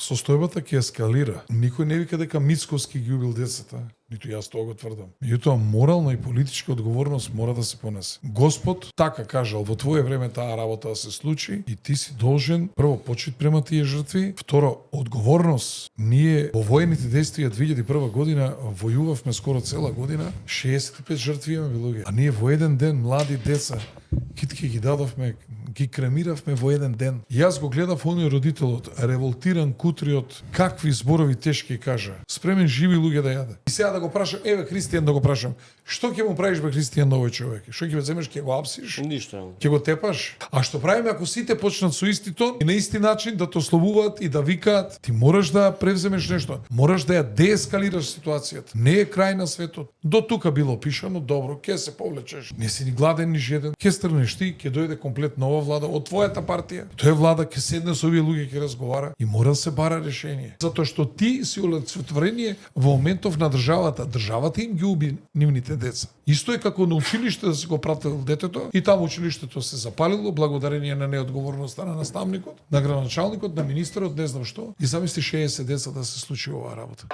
состојбата ќе ескалира. Никој не вика дека Мицковски ги убил децата. Ниту јас тоа го тврдам. Меѓутоа морална и политичка одговорност мора да се понесе. Господ така кажал, во твое време таа работа да се случи и ти си должен прво почит према тие жртви, второ одговорност. Ние во воените действија 2001 година војувавме скоро цела година, 65 жртви имаме луѓе, а ние во еден ден млади деца китки ги дадовме, ги кремиравме во еден ден. Јас го гледав оној родителот, револтиран кутриот, какви зборови тешки кажа. Спремен живи луѓе да јаде. И сега да го прашам, еве Христијан да го прашам, што ќе му правиш бе Христијан на овој човек? Што ќе го земеш, ќе го апсиш? Ништо. Ќе го тепаш? А што правиме ако сите почнат со исти тон и на исти начин да те словуваат и да викаат? Ти мораш да превземеш нешто. Мораш да ја деескалираш ситуацијата. Не е крај на светот. До тука било пишано, добро, ќе се повлечеш. Не си ни гладен ни жеден. Ќе стрнеш ти, ќе дојде комплет нова влада од твојата партија. Тој влада ќе седне со овие луѓе, ќе разговара и мора да се бара решение. Затоа што ти си олицетворение во моментов на државата. Државата им ги уби нивните деца. Исто е како на училиште да се го пратил детето и таму училиштето се запалило благодарение на неодговорноста на наставникот, на градоначалникот, на министерот, не знам што. И замисли 60 деца да се случи оваа работа.